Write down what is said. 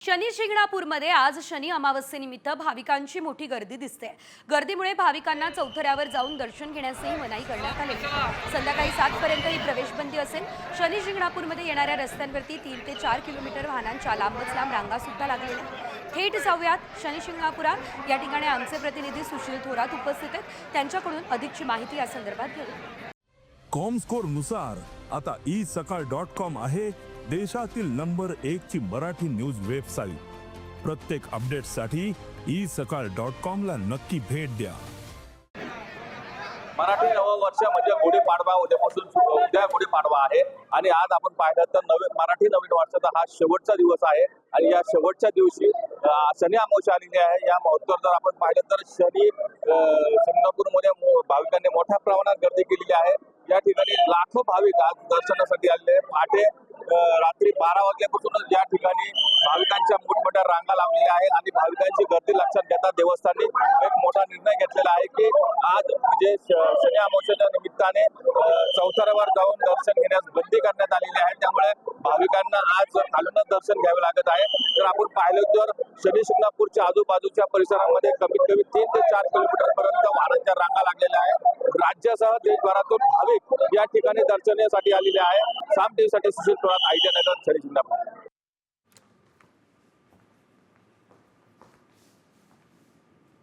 शनी शिंगणापूरमध्ये आज शनी अमावस्येनिमित्त भाविकांची मोठी गर्दी दिसते। गर्दीमुळे भाविकांना चौथऱ्यावर जाऊन दर्शन घेण्यासही मनाई करण्यात आली। संध्याकाळी 7 पर्यंत ही प्रवेशबंदी असेल। शनी शिंगणापूरमध्ये येणाऱ्या रस्त्यांवरती 3 ते 4 किलोमीटर वाहनांच्या लांबच लांब रांगा सुद्धा लागलेल्या आहेत। थेट जाऊयात शनी शिंगणापुरात। या ठिकाणी आमचे प्रतिनिधी सुशील थोरात उपस्थित आहेत, त्यांच्याकडून अधिकची माहिती या संदर्भात घेऊ। कॉमस्कोर नुसार आता isakal.com आहे देशातील नंबर 1 ची मराठी न्यूज वेबसाईट। प्रत्येक अपडेटसाठी isakal.com ला नक्की भेट द्या। मराठी नववर्ष म्हणजे गुढीपाडवा उद्या गुढीपाडवा आहे आणि आज आपण पाहिलं तर मराठी नवीन वर्षाचा हा शेवटचा दिवस आहे आणि या शेवटच्या दिवशी शनी अमावस्या आलेली आहे। या महोत्सवात जर आपण पाहिलं तर शनी शिंगणापूरमध्ये भाविकांनी मोठ्या प्रमाणात गर्दी केलेली आहे। या ठिकाणी लाखो भाविक आज दर्शनासाठी आलेले आहेत। पहाटे रात्री 12 वाजल्यापासूनच या ठिकाणी भाविकांच्या मोठमोठ्या रांगा लावलेल्या आहेत आणि भाविकांची गर्दी लक्षात घेता देवस्थानने एक मोठा निर्णय घेतलेला आहे की आज म्हणजे शनी अमावस्येच्या निमित्ताने चौथऱ्यावर जाऊन दर्शन घेण्यास बंदी करण्यात आलेली आहे। त्यामुळे भाविकांना आज खालूनच दर्शन घ्यावे लागत आहे। जर आपण पाहिलं तर शनी शिंगणापूरच्या आजूबाजूच्या परिसरामध्ये कमीत कमी 3 ते 4 किलोमीटर पर्यंत वाहनांच्या रांगा लागलेल्या आहेत। राज्यासह देशभरातून भाविक या ठिकाणी दर्शनासाठी आलेले आहे। साम टीव्हीसाठी सुशील थोरात, आयडिया नगर, शनी शिंगणापूर।